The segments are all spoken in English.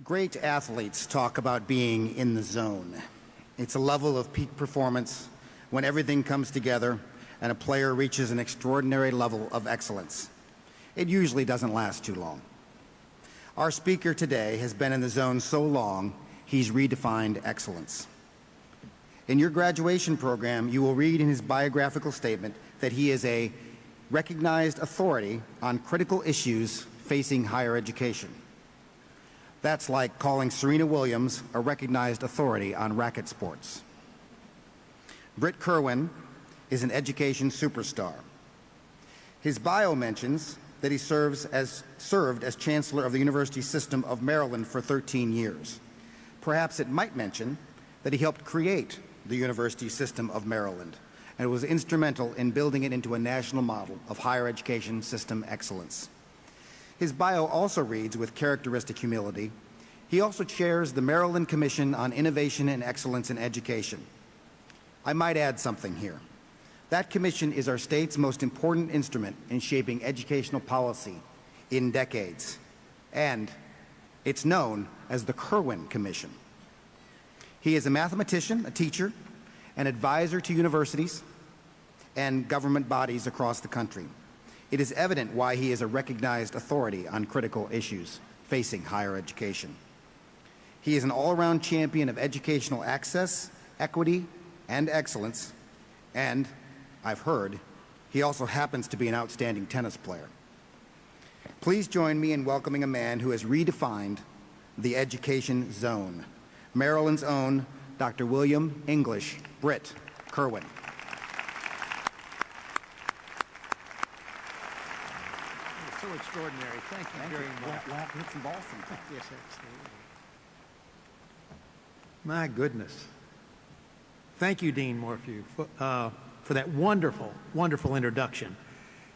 Great athletes talk about being in the zone. It's a level of peak performance when everything comes together and a player reaches an extraordinary level of excellence. It usually doesn't last too long. Our speaker today has been in the zone so long, he's redefined excellence. In your graduation program, you will read in his biographical statement that he is a recognized authority on critical issues facing higher education. That's like calling Serena Williams a recognized authority on racket sports. Brit Kirwan is an education superstar. His bio mentions that he served as Chancellor of the University System of Maryland for 13 years. Perhaps it might mention that he helped create the University System of Maryland and was instrumental in building it into a national model of higher education system excellence. His bio also reads with characteristic humility. He also chairs the Maryland Commission on Innovation and Excellence in Education. I might add something here. That commission is our state's most important instrument in shaping educational policy in decades, and it's known as the Kirwan Commission. He is a mathematician, a teacher, an advisor to universities and government bodies across the country. It is evident why he is a recognized authority on critical issues facing higher education. He is an all-around champion of educational access, equity, and excellence, and I've heard he also happens to be an outstanding tennis player. Please join me in welcoming a man who has redefined the education zone, Maryland's own Dr. William English Brit Kirwan. So extraordinary. Thank you very much. We'll have to hit some balls sometime. Yes, absolutely. My goodness. Thank you, Dean Morphew, for that wonderful, wonderful introduction.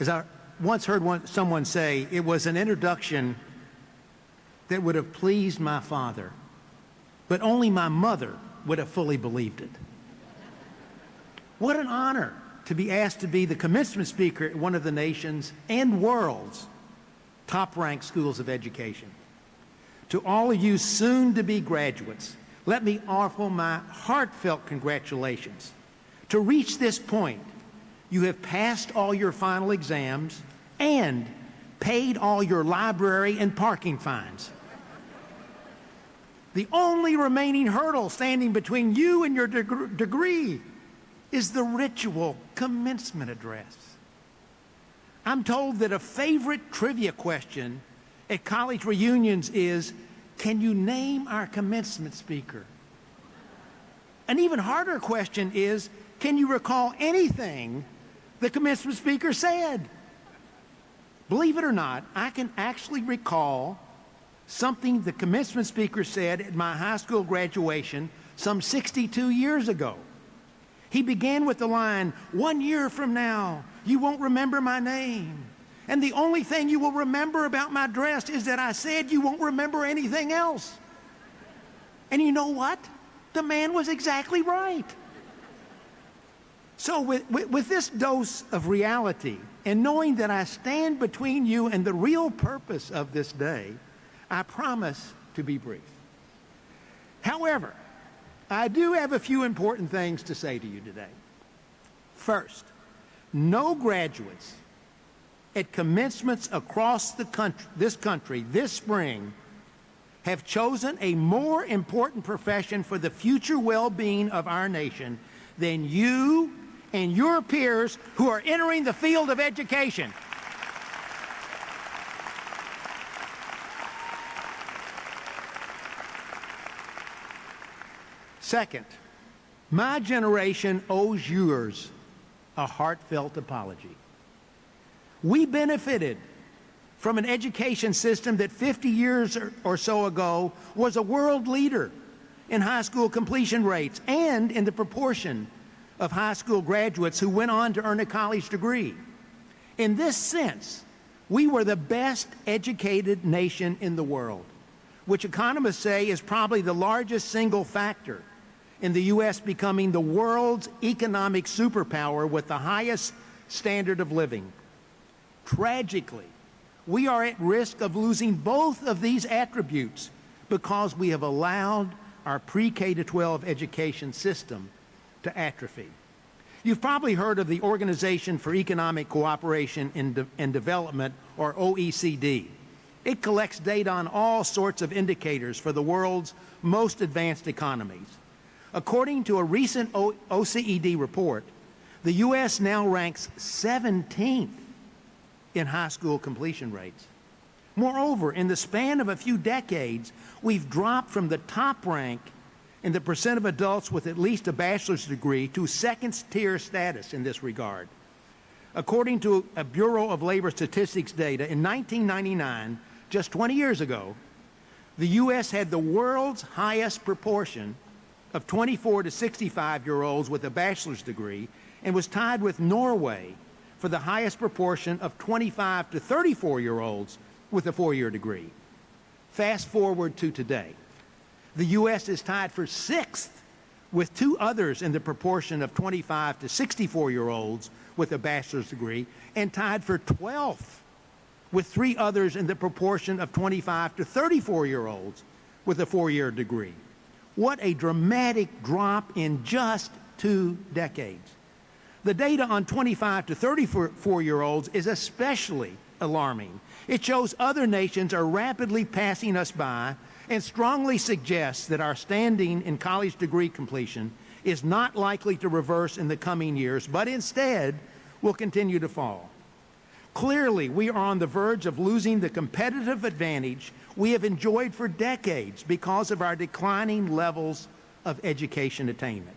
As I once heard someone say, it was an introduction that would have pleased my father, but only my mother would have fully believed it. What an honor to be asked to be the commencement speaker at one of the nation's and world's top-ranked schools of education. To all of you soon-to-be graduates, let me offer my heartfelt congratulations. To reach this point, you have passed all your final exams and paid all your library and parking fines. The only remaining hurdle standing between you and your degree is the ritual commencement address. I'm told that a favorite trivia question at college reunions is, can you name our commencement speaker? An even harder question is, can you recall anything the commencement speaker said? Believe it or not, I can actually recall something the commencement speaker said at my high school graduation some 62 years ago. He began with the line, 1 year from now, you won't remember my name. And the only thing you will remember about my dress is that I said you won't remember anything else. And you know what? The man was exactly right. So with this dose of reality, and knowing that I stand between you and the real purpose of this day, I promise to be brief. However, I do have a few important things to say to you today. First, no graduates at commencements across this country this spring have chosen a more important profession for the future well-being of our nation than you and your peers who are entering the field of education. Second, my generation owes yours a heartfelt apology. We benefited from an education system that 50 years or so ago was a world leader in high school completion rates and in the proportion of high school graduates who went on to earn a college degree. In this sense, we were the best educated nation in the world, which economists say is probably the largest single factor in the U.S. becoming the world's economic superpower with the highest standard of living. Tragically, we are at risk of losing both of these attributes because we have allowed our pre-K to 12 education system to atrophy. You've probably heard of the Organization for Economic Cooperation and Development, or OECD. It collects data on all sorts of indicators for the world's most advanced economies. According to a recent OECD report, the U.S. now ranks 17th in high school completion rates. Moreover, in the span of a few decades, we've dropped from the top rank in the percent of adults with at least a bachelor's degree to second-tier status in this regard. According to a Bureau of Labor Statistics data, in 1999, just 20 years ago, the U.S. had the world's highest proportion of 24 to 65-year-olds with a bachelor's degree and was tied with Norway for the highest proportion of 25 to 34-year-olds with a four-year degree. Fast forward to today. The U.S. is tied for sixth with two others in the proportion of 25 to 64-year-olds with a bachelor's degree, and tied for 12th with three others in the proportion of 25 to 34-year-olds with a four-year degree. What a dramatic drop in just 2 decades. The data on 25 to 34-year-olds is especially alarming. It shows other nations are rapidly passing us by and strongly suggests that our standing in college degree completion is not likely to reverse in the coming years, but instead will continue to fall. Clearly, we are on the verge of losing the competitive advantage we have enjoyed for decades because of our declining levels of education attainment.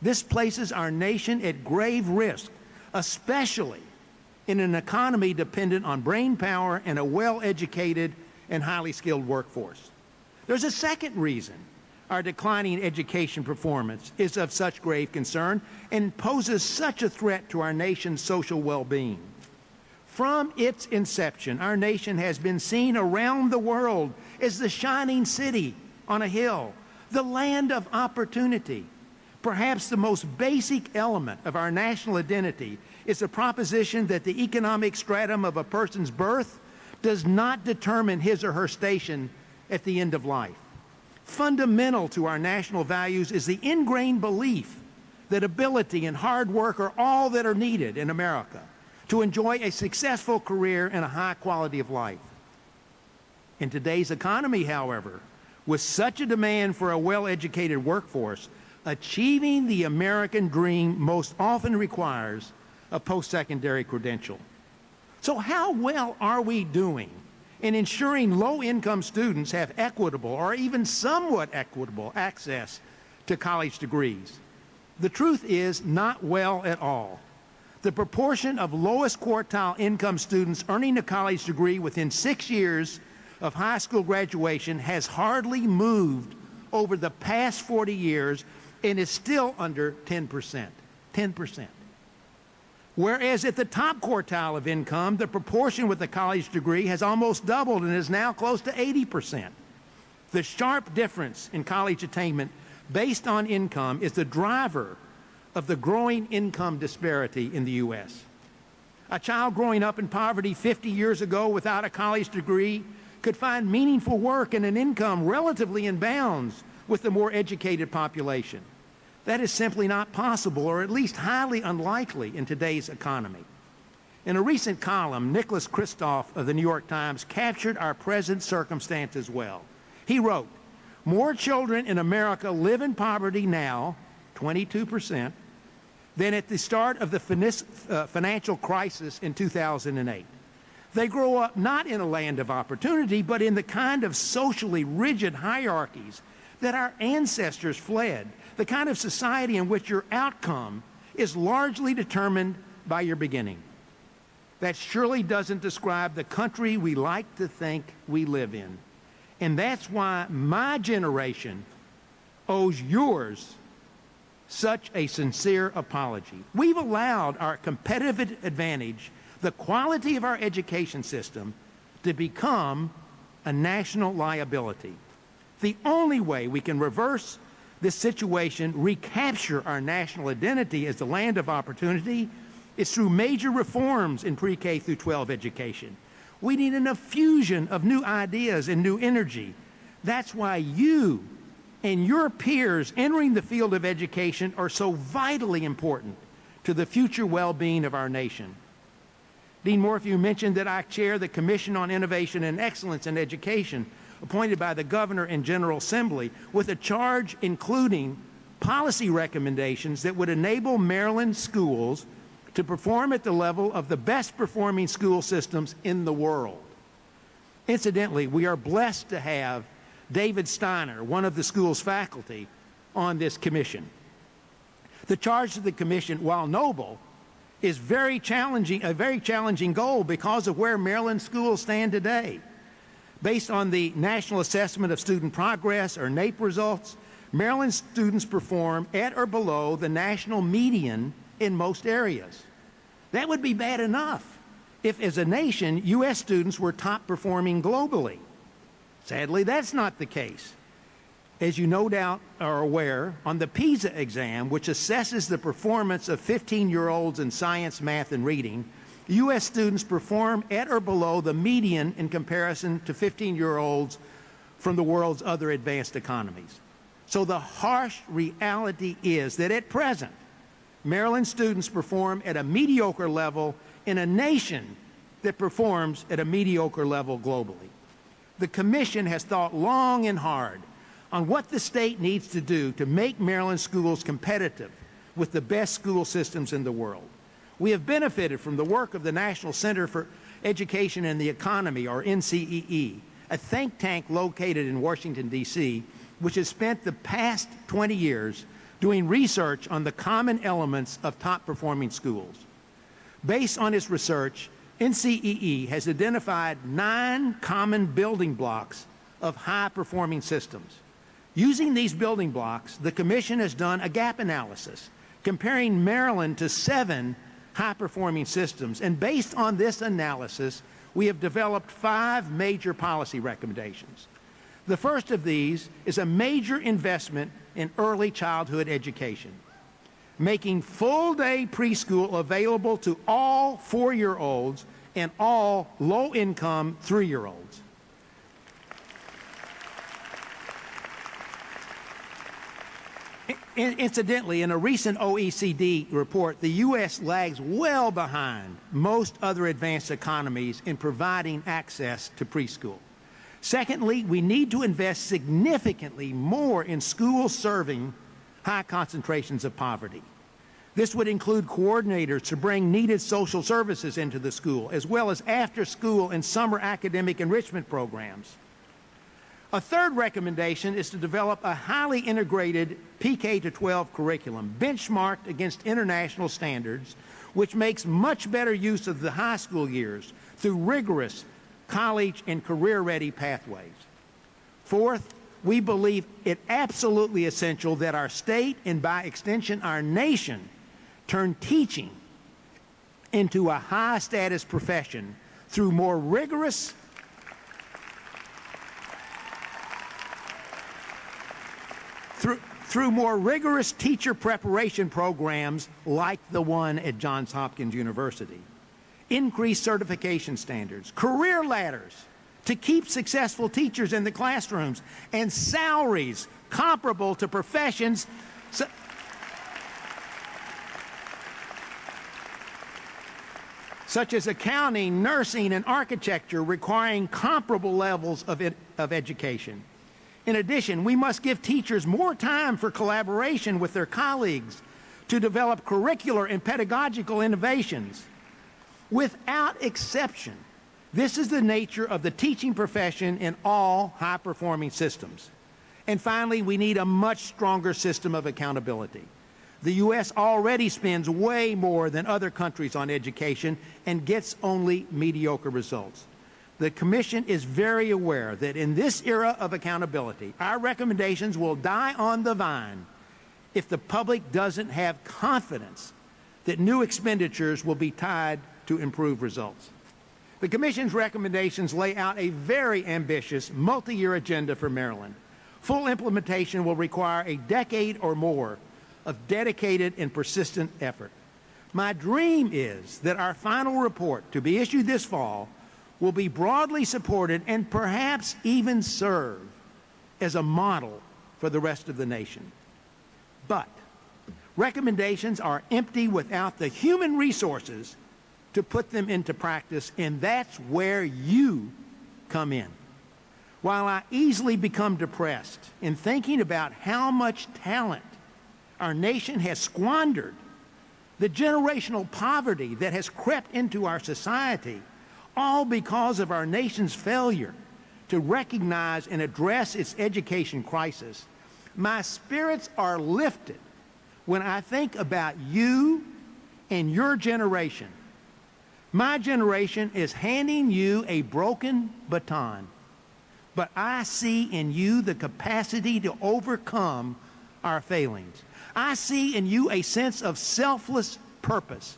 This places our nation at grave risk, especially in an economy dependent on brain power and a well-educated and highly skilled workforce. There's a second reason our declining education performance is of such grave concern and poses such a threat to our nation's social well-being. From its inception, our nation has been seen around the world as the shining city on a hill, the land of opportunity. Perhaps the most basic element of our national identity is the proposition that the economic stratum of a person's birth does not determine his or her station at the end of life. Fundamental to our national values is the ingrained belief that ability and hard work are all that are needed in America to enjoy a successful career and a high quality of life. In today's economy, however, with such a demand for a well-educated workforce, achieving the American dream most often requires a post-secondary credential. So how well are we doing in ensuring low-income students have equitable or even somewhat equitable access to college degrees? The truth is not well at all. The proportion of lowest quartile income students earning a college degree within 6 years of high school graduation has hardly moved over the past 40 years and is still under 10%. 10%. Whereas at the top quartile of income, the proportion with a college degree has almost doubled and is now close to 80%. The sharp difference in college attainment based on income is the driver of the growing income disparity in the U.S. A child growing up in poverty 50 years ago without a college degree could find meaningful work and an income relatively in bounds with the more educated population. That is simply not possible, or at least highly unlikely in today's economy. In a recent column, Nicholas Kristof of the New York Times captured our present circumstance as well. He wrote, "More children in America live in poverty now, 22%, than at the start of the financial crisis in 2008. They grow up not in a land of opportunity, but in the kind of socially rigid hierarchies that our ancestors fled, the kind of society in which your outcome is largely determined by your beginning. That surely doesn't describe the country we like to think we live in. And that's why my generation owes yours such a sincere apology. We've allowed our competitive advantage, the quality of our education system, to become a national liability. The only way we can reverse this situation, recapture our national identity as the land of opportunity, is through major reforms in pre-K through 12 education. We need an infusion of new ideas and new energy That's why you and your peers entering the field of education are so vitally important to the future well-being of our nation. Dean Morphew mentioned that I chair the Commission on Innovation and Excellence in Education, appointed by the Governor and General Assembly, with a charge including policy recommendations that would enable Maryland schools to perform at the level of the best-performing school systems in the world. Incidentally, we are blessed to have David Steiner, one of the school's faculty, on this commission. The charge to the commission, while noble, is a very challenging goal because of where Maryland schools stand today. Based on the National Assessment of Student Progress, or NAEP results, Maryland students perform at or below the national median in most areas. That would be bad enough if, as a nation, U.S. students were top performing globally. Sadly, that's not the case. As you no doubt are aware, on the PISA exam, which assesses the performance of 15-year-olds in science, math, and reading, U.S. students perform at or below the median in comparison to 15-year-olds from the world's other advanced economies. So the harsh reality is that at present, Maryland students perform at a mediocre level in a nation that performs at a mediocre level globally. The Commission has thought long and hard on what the state needs to do to make Maryland schools competitive with the best school systems in the world. We have benefited from the work of the National Center for Education and the Economy, or NCEE, a think tank located in Washington, D.C., which has spent the past 20 years doing research on the common elements of top-performing schools. Based on its research, NCEE has identified 9 common building blocks of high-performing systems. Using these building blocks, the Commission has done a gap analysis, comparing Maryland to 7 high-performing systems, and based on this analysis, we have developed 5 major policy recommendations. The first of these is a major investment in early childhood education, making full-day preschool available to all 4-year-olds and all low-income 3-year-olds. Incidentally, in a recent OECD report, the U.S. lags well behind most other advanced economies in providing access to preschool. Secondly, we need to invest significantly more in schools serving high concentrations of poverty. This would include coordinators to bring needed social services into the school, as well as after-school and summer academic enrichment programs. A third recommendation is to develop a highly integrated PK-12 curriculum benchmarked against international standards, which makes much better use of the high school years through rigorous college and career-ready pathways. Fourth, we believe it absolutely essential that our state, and by extension our nation, turn teaching into a high-status profession through more rigorous teacher preparation programs like the one at Johns Hopkins University, increased certification standards, career ladders to keep successful teachers in the classrooms, and salaries comparable to professions such as accounting, nursing, and architecture, requiring comparable levels of education. In addition, we must give teachers more time for collaboration with their colleagues to develop curricular and pedagogical innovations. Without exception, this is the nature of the teaching profession in all high-performing systems. And finally, we need a much stronger system of accountability. The U.S. already spends way more than other countries on education and gets only mediocre results. The Commission is very aware that in this era of accountability, our recommendations will die on the vine if the public doesn't have confidence that new expenditures will be tied to improved results. The Commission's recommendations lay out a very ambitious multi-year agenda for Maryland. Full implementation will require a decade or more of dedicated and persistent effort. My dream is that our final report, to be issued this fall, will be broadly supported and perhaps even serve as a model for the rest of the nation. But recommendations are empty without the human resources to put them into practice, and that's where you come in. While I easily become depressed in thinking about how much talent our nation has squandered, the generational poverty that has crept into our society, all because of our nation's failure to recognize and address its education crisis, my spirits are lifted when I think about you and your generation. My generation is handing you a broken baton, but I see in you the capacity to overcome our failings. I see in you a sense of selfless purpose.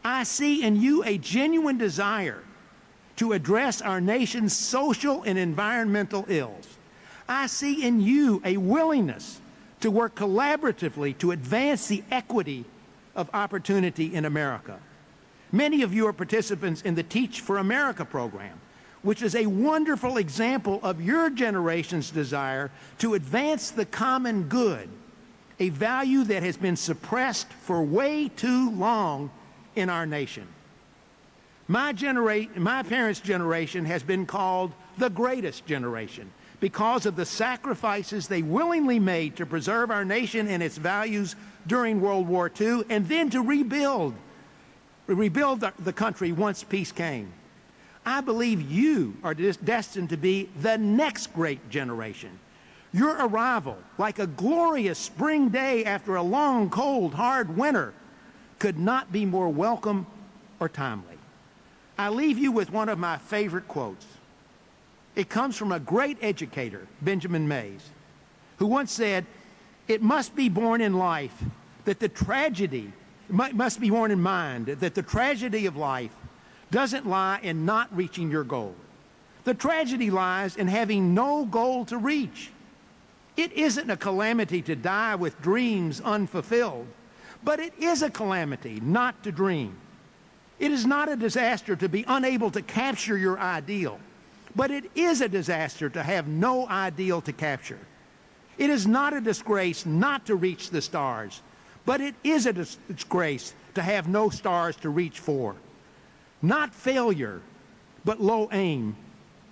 I see in you a genuine desire to address our nation's social and environmental ills. I see in you a willingness to work collaboratively to advance the equity of opportunity in America. Many of you are participants in the Teach for America program, which is a wonderful example of your generation's desire to advance the common good, a value that has been suppressed for way too long in our nation. My parents' generation has been called the greatest generation because of the sacrifices they willingly made to preserve our nation and its values during World War II, and then to rebuild the country once peace came. I believe you are destined to be the next great generation. Your arrival, like a glorious spring day after a long, cold, hard winter, could not be more welcome or timely. I leave you with one of my favorite quotes. It comes from a great educator, Benjamin Mays, who once said, "It must be borne in life that the tragedy, must be borne in mind that the tragedy of life doesn't lie in not reaching your goal. The tragedy lies in having no goal to reach. It isn't a calamity to die with dreams unfulfilled, but it is a calamity not to dream. It is not a disaster to be unable to capture your ideal, but it is a disaster to have no ideal to capture. It is not a disgrace not to reach the stars, but it is a disgrace to have no stars to reach for. Not failure, but low aim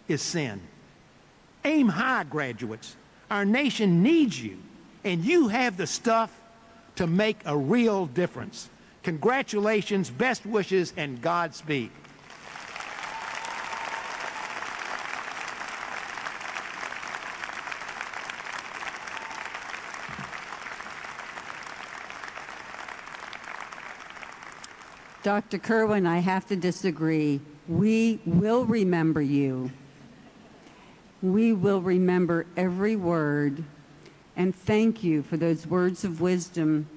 is sin. Aim high, graduates. Our nation needs you, and you have the stuff to make a real difference. Congratulations, best wishes, and Godspeed." Dr. Kirwan, I have to disagree. We will remember you. We will remember every word. And thank you for those words of wisdom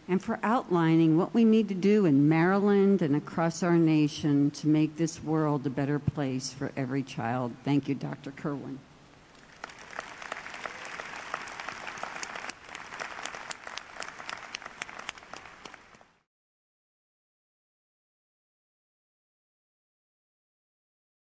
and for outlining what we need to do in Maryland and across our nation to make this world a better place for every child. Thank you, Dr. Kirwan.